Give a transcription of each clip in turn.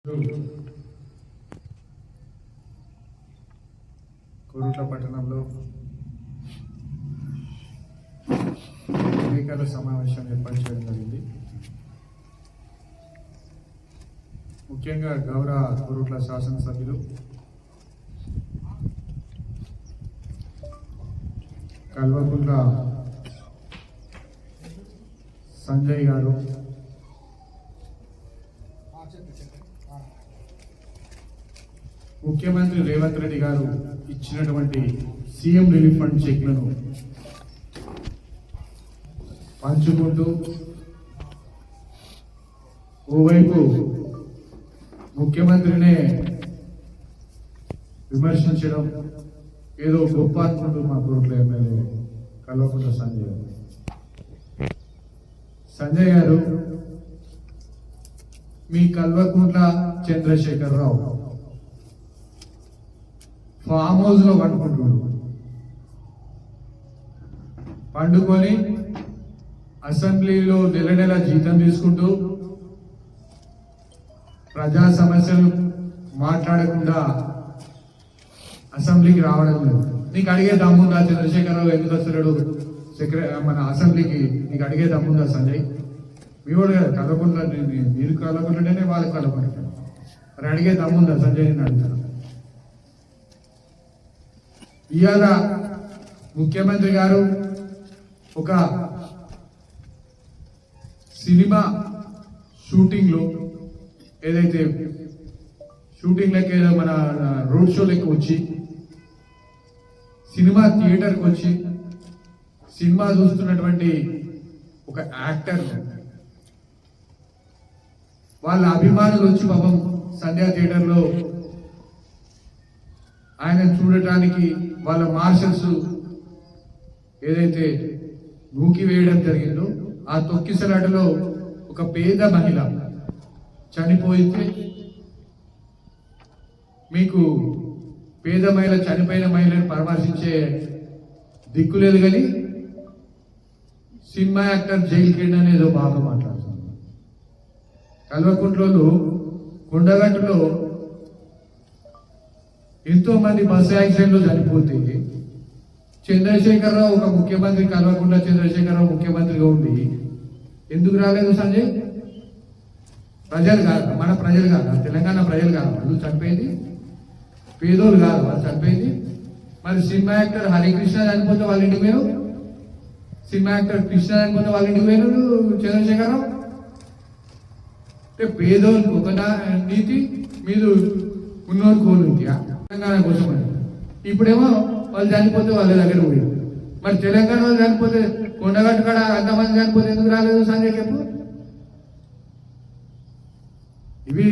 కోరుట్ల పట్టణంలో విలేకరుల సమావేశం ఏర్పాటు చేయడం జరిగింది. ముఖ్యంగా గౌరవ కోరుట్ల శాసనసభ్యులు కల్వకుంట్ల సంజయ్ గారు, ముఖ్యమంత్రి రేవంత్ రెడ్డి గారు ఇచ్చినటువంటి సీఎం రిలీఫ్ ఫండ్ చెక్లను పంచుకుంటూ ఓవైపు ముఖ్యమంత్రినే విమర్శించడం ఏదో గొప్ప అనుకుంటూ మా కోరుట్ల ఎమ్మెల్యే కల్వకుంట్ల సంజయ్ గారు మీ కల్వకుంట్ల చంద్రశేఖరరావు ఫామ్ హౌస్ లో పండుకొని అసెంబ్లీలో నెల నెల జీతం తీసుకుంటూ ప్రజా సమస్యలు మాట్లాడకుండా అసెంబ్లీకి రావడం లేదు. నీకు అడిగే దమ్ముందా చంద్రశేఖరరావు? ఎందుకు వస్తున్నాడు మన అసెంబ్లీకి? నీకు అడిగే దమ్ముందా సంజయ్? మీ వాడు కదా కలవకుండా, మీరు కలవకుండానే వాళ్ళకి కలవకుంటారు. మరి అడిగే దమ్ముందా సంజయ్? నేను అడుగుతాను. ఇవాళ ముఖ్యమంత్రి గారు ఒక సినిమా షూటింగ్ లో ఏదైతే షూటింగ్ లెక్క ఏదో మన రోడ్ షో లెక్క వచ్చి సినిమా థియేటర్కి వచ్చి సినిమా చూస్తున్నటువంటి ఒక యాక్టర్ వాళ్ళ అభిమానులు వచ్చి పాపం సంధ్యా థియేటర్లో ఆయన చూడటానికి వాళ్ళ మార్షల్స్ ఏదైతే నూకి వేయడం జరిగిందో ఆ తొక్కిసలాటలో ఒక పేద మహిళ చనిపోయితే మీకు పేద మహిళ, చనిపోయిన మహిళను పరామర్శించే దిక్కు లేదు. కానీ సినిమా యాక్టర్ జైలుకి వెళ్ళి అనేదో బాగా మాట్లాడుతున్నారు. కల్వకుంట్లలో కొండగట్టులో ఎంతో మంది బస్సు యాక్సిడెంట్ లో చనిపోతే చంద్రశేఖరరావు ఒక ముఖ్యమంత్రి, కల్వకుంట్ల చంద్రశేఖరరావు ముఖ్యమంత్రిగా ఉండి ఎందుకు రాలేదు సంజయ్? ప్రజలు కాదు, మన ప్రజలు కాదు, తెలంగాణ ప్రజలు కాదు వాళ్ళు చనిపోయింది, పేదోళ్ళు కాదు వాళ్ళు చనిపోయింది. మరి సినిమా యాక్టర్ హరికృష్ణ చనిపోతే వాళ్ళ ఇంటికి పోయారు, సినిమా యాక్టర్ కృష్ణ చనిపోతే వాళ్ళ ఇంటికి పోయారు చంద్రశేఖరరావు. అంటే పేదోళ్ళకి ఒక నీతి, మీరు ఉన్నోరు కోరుంటియా తెలంగాణ కోసం అని. ఇప్పుడేమో వాళ్ళు చనిపోతే వాళ్ళ దగ్గర పోయారు. మరి తెలంగాణ వాళ్ళు చనిపోతే కొండగట్టు కాడ అంతమంది చనిపోతే ఎందుకు రాలేదు సంజయ్ చెప్పు? ఇవి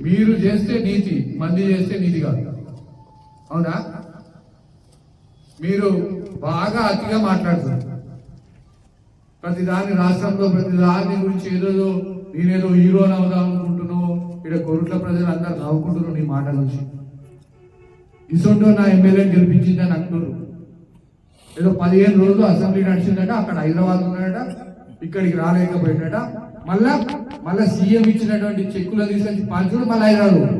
మీరు చేస్తే నీతి, మంది చేస్తే నీతి కాదు. అవునా? మీరు బాగా అతిగా మాట్లాడుతున్నారు. ప్రతిదాని రాష్ట్రంలో ప్రతిదాని గురించి ఏదో నేనేదో హీరోని అవుదాం అనుకుంటున్నావు. ఇక్కడ కోరుట్ల ప్రజలు అందరు నవ్వుకుంటున్నారు నీ మాటల నుంచి. ఇసొంటో నా ఎమ్మెల్యేని గెలిపించిందని అంటున్నారు. ఏదో 15 రోజులు అసెంబ్లీ నడిచిందట, అక్కడ హైదరాబాద్ ఉన్నాడట, ఇక్కడికి రాలేకపోయినట. మళ్ళా సీఎం ఇచ్చినటువంటి చెక్కులు తీసుకొచ్చి పంచుడు, మళ్ళీ హైదరాబాద్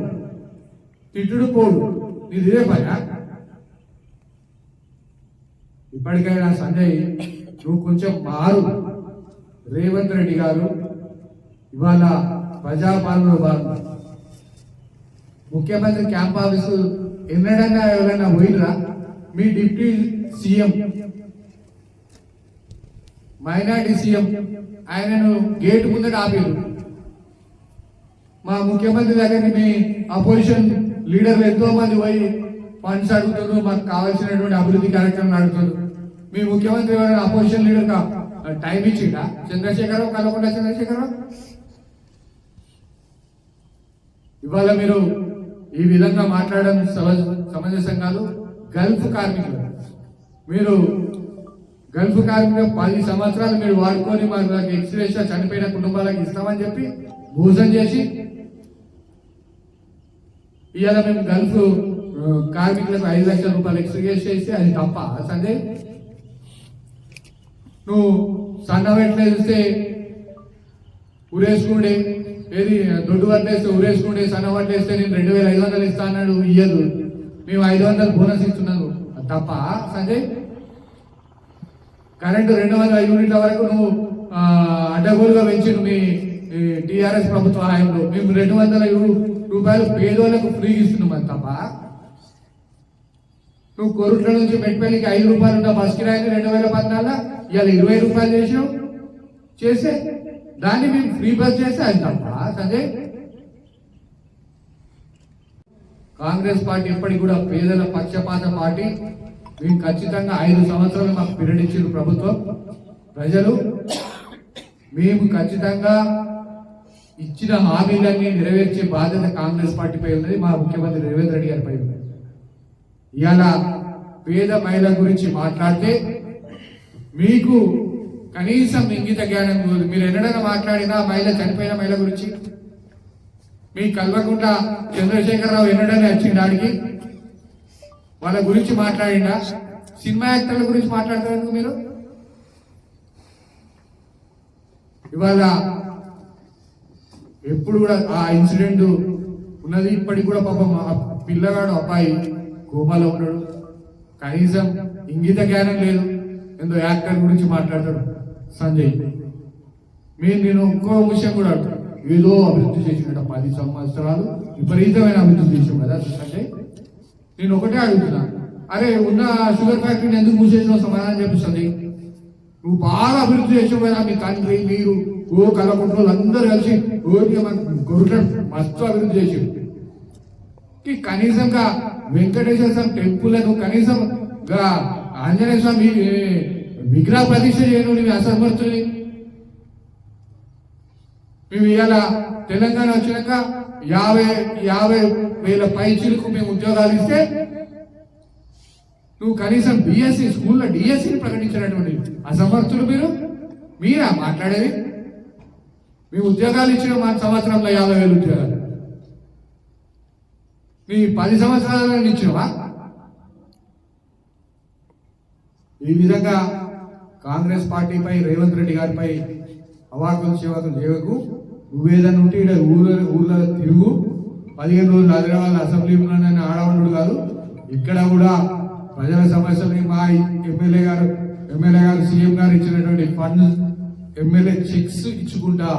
తిట్టుడు పోడు. నీది ఇదే పని. ఇప్పటికైనా సంజయ్ నువ్వు కొంచెం మారు. రేవంత్ రెడ్డి గారు ఇవాళ ప్రజాపాలనలో భాగంగా ముఖ్యమంత్రి క్యాంప్ ఆఫీసు ఎన్నడన్నా ఎవరైనా పోయినరా? మీ డిప్యూటీ సీఎం, మైనార్టీ సీఎం ఆయనను గేట్ ముందట ఆపారు. మా ముఖ్యమంత్రి దగ్గరికి మీ అపోజిషన్ లీడర్లు ఎంతో మంది పోయి ఫండ్స్ అడుగుతున్నారు, మాకు కావాల్సినటువంటి అభివృద్ధి కార్యక్రమం అడుగుతున్నారు. మీ ముఖ్యమంత్రి ఎవరైనా అపోజిషన్ లీడర్ టైం ఇచ్చిండా? చంద్రశేఖరరావు, కల్వకుంట్ల చంద్రశేఖరరావు. ఇవాళ మీరు ఈ విధంగా మాట్లాడడం సమంజసం కాదు. గల్ఫ్ కార్మికులు, మీరు గల్ఫ్ కార్మికులు 10 సంవత్సరాలు మీరు వాడుకొని మాకు ఎక్స్గ్రేషియా చనిపోయిన కుటుంబాలకు ఇస్తామని చెప్పి భోజనం చేసి ఇవాళ మేము గల్ఫ్ కార్మికులకు 5 లక్షల రూపాయలు ఎక్స్గ్రేషియా ఇస్తే అది తప్ప సంజయ్? నువ్వు సన్నవెట్లే చూస్తే ఉరేసుకుండే ఏది దొడ్డు వడ్లేస్తే ఊరేసుకుంటే సన్న వడ్లేస్తే నేను 2500 ఇస్తా అన్నాడు, ఇయ్యదు. మేము 500 బోనస్ ఇస్తున్నాను తప్ప సంజయ్. కరెంటు 200 యూనిట్ల వరకు నువ్వు అడ్డగోలుగా పెంచి మీ టీఆర్ఎస్ ప్రభుత్వ హయాంలో మేము 200 రూపాయలు పేదోళ్లకు ఫ్రీగా ఇస్తున్నాం అది తప్ప. నువ్వు కొరుట్ల నుంచి మెట్పల్లికి 5 రూపాయలు ఉన్న బస్ కిరాయిని 2014 ఇవాళ 20 రూపాయలు చేసినావు. చేస్తే దాన్ని మేము ఫ్రీ బస్ చేస్తే అది తప్ప సంజయ్. కాంగ్రెస్ పార్టీ ఎప్పటికి కూడా పేదల పక్షపాత పార్టీ. మేము ఖచ్చితంగా 5 సంవత్సరాలు మాకు పీరియడ్ ఇచ్చిన ప్రభుత్వం ప్రజలు. మేము ఖచ్చితంగా ఇచ్చిన హామీలన్నీ నెరవేర్చే బాధ్యత కాంగ్రెస్ పార్టీపై ఉన్నది, మా ముఖ్యమంత్రి రేవంత్ రెడ్డి గారిపై ఉన్నది. ఇవాళ పేద మహిళల గురించి మాట్లాడితే మీకు కనీసం ఇంగిత జ్ఞానం మీరు ఎన్నడైనా మాట్లాడినా మహిళ చనిపోయిన మహిళ గురించి మీ కల్వకుండా చంద్రశేఖరరావు ఎన్నడైనా వచ్చింది ఆడికి వాళ్ళ గురించి మాట్లాడిందా? సినిమా యాక్టర్ల గురించి మాట్లాడతారు మీరు. ఇవాళ ఎప్పుడు కూడా ఆ ఇన్సిడెంట్ ఉన్నది. ఇప్పటికి కూడా పాపం పిల్లగాడు అబ్బాయి కోమాలో ఉన్నాడు. కనీసం ఇంగిత జ్ఞానం లేదు. ఎంతో యాక్టర్ గురించి మాట్లాడతాడు సంజయ్. నేను ఇంకో విషయం కూడా ఏదో అభివృద్ధి చేసినట్టు 10 సంవత్సరాలు విపరీతమైన అభివృద్ధి చేసాం కదా సంజయ్. నేను ఒకటే అడుగుతున్నా, అరే ఉన్న షుగర్ ఫ్యాక్టరీని ఎందుకు మూసేసిన సమాధానం చెప్పిస్తుంది. నువ్వు బాగా అభివృద్ధి చేసావు కదా, మీ తండ్రి మీరు కలకుంటూ అందరూ కలిసి గొర్రె మస్తు అభివృద్ధి చేసావు. కనీసంగా వెంకటేశ్వర స్వామి టెంపుల్ నువ్వు కనీసం ఆంజనేయ స్వామి విగ్రహ ప్రతిష్ట చేయను నీవు అసమర్థుని. మేము ఇవాళ తెలంగాణ వచ్చినాక 50,000 పైచీలకు మేము ఉద్యోగాలు ఇస్తే నువ్వు కనీసం బిఎస్సి స్కూల్లో డిఎస్సిని ప్రకటించినటువంటి అసమర్థులు మీరా మాట్లాడేది. మేము ఉద్యోగాలు ఇచ్చిన మా సంవత్సరంలో 50,000 ఉద్యోగాలు నీ 10 సంవత్సరాలలో ఇచ్చినవా? ఈ విధంగా కాంగ్రెస్ పార్టీపై రేవంత్ రెడ్డి గారిపై అవాకులు చివాకులు చేయకు. నువ్వేదన్నా ఉంటే ఇక్కడ ఊర్లో తిరుగు. 15 రోజులు హైదరాబాద్ అసెంబ్లీలోనే ఆడవాళ్ళు కాదు. ఇక్కడ కూడా ప్రజల సమస్యలు మా ఎమ్మెల్యే గారు సీఎం గారు ఇచ్చినటువంటి ఫండ్ ఎమ్మెల్యే చెక్స్ ఇచ్చుకుంటా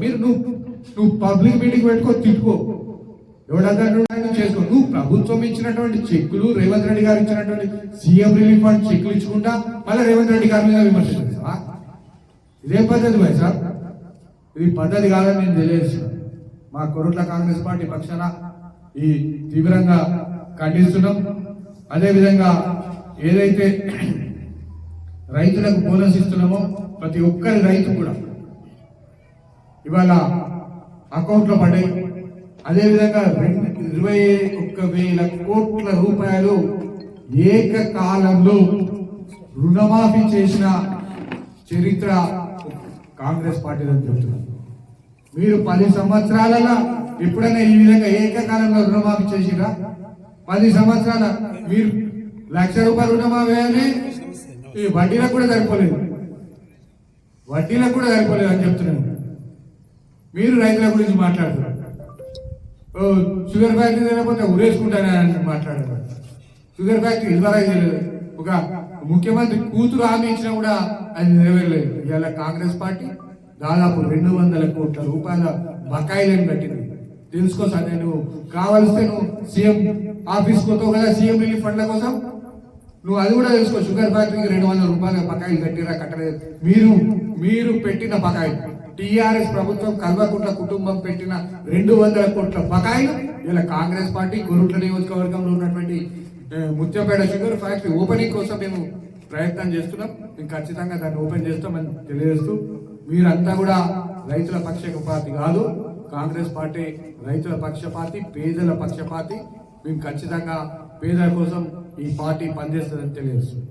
మీరు నువ్వు పబ్లిక్ మీటింగ్ పెట్టుకో, తిట్టుకో, ఎవడంతా చేసుకో. నువ్వు ప్రభుత్వం ఇచ్చినటువంటి చెక్కులు రేవంత్ రెడ్డి గారు ఇచ్చినటువంటి సీఎం రిలీఫ్ ఫండ్ చెక్కులు ఇచ్చుకుంటా మళ్ళీ రేవంత్ రెడ్డి గారి మీద విమర్శిస్తావా? ఇదే పద్ధతి భాయ్ సార్, ఇది పద్ధతి కాదని నేను తెలియజేస్తున్నాను. మా కొరుట్ల కాంగ్రెస్ పార్టీ పక్షాన ఈ తీవ్రంగా ఖండిస్తున్నాం. అదేవిధంగా ఏదైతే రైతులకు బోనస్ ఇస్తున్నామో ప్రతి ఒక్కరి రైతు కూడా ఇవాళ అకౌంట్లో పడ్డాయి. అదేవిధంగా 21,000 కోట్ల రూపాయలు ఏకకాలంలో రుణమాఫీ చేసిన చరిత్ర కాంగ్రెస్ పార్టీ అని చెప్తున్నారు. మీరు 10 సంవత్సరాలలో ఎప్పుడైనా ఈ విధంగా ఏకకాలంలో రుణమాఫీ చేసిరా? 10 సంవత్సరాల మీరు ₹1,00,000 రుణమాఫీ అని వడ్డీలకు కూడా సరిపోలేదు అని చెప్తున్నాను. మీరు రైతుల గురించి మాట్లాడుతున్నారు. షుగర్ ఫ్యాక్టరీ లేకపోతే ఉరేసుకుంటానని మాట్లాడారు. షుగర్ ఫ్యాక్టరీ ఇదివరకు ఒక ముఖ్యమంత్రి కూతురు హామీ ఇచ్చినా కూడా అది నెరవేరలేదు. ఇవాళ కాంగ్రెస్ పార్టీ దాదాపు 200 కోట్ల రూపాయల బకాయిలను కట్టింది. తెలుసుకో సార్, నేను కావలిస్తే నువ్వు సీఎం ఆఫీస్ పోతావు కదా సీఎం రిలీఫ్ ఫండ్ల కోసం, నువ్వు అది కూడా తెలుసుకో. షుగర్ ఫ్యాక్టరీకి 200 రూపాయల బకాయిలు కట్టిరా కట్టలేదు. మీరు పెట్టిన బకాయిలు టీఆర్ఎస్ ప్రభుత్వం కల్వకుంట్ల కుటుంబం పెట్టిన 200 కోట్ల బకాయిలు ఇలా కాంగ్రెస్ పార్టీ కొరుట్ల నియోజకవర్గంలో ఉన్నటువంటి ముత్యంపేట షుగర్ ఫ్యాక్టరీ ఓపెనింగ్ కోసం మేము ప్రయత్నం చేస్తున్నాం. మేము ఖచ్చితంగా దాన్ని ఓపెన్ చేస్తామని తెలియజేస్తూ, మీరంతా కూడా రైతుల పక్షపాతి కాదు, కాంగ్రెస్ పార్టీ రైతుల పక్షపాతి, పేదల పక్షపాతి. మేము ఖచ్చితంగా పేదల కోసం ఈ పార్టీ పనిచేస్తుందని తెలియజేస్తుంది.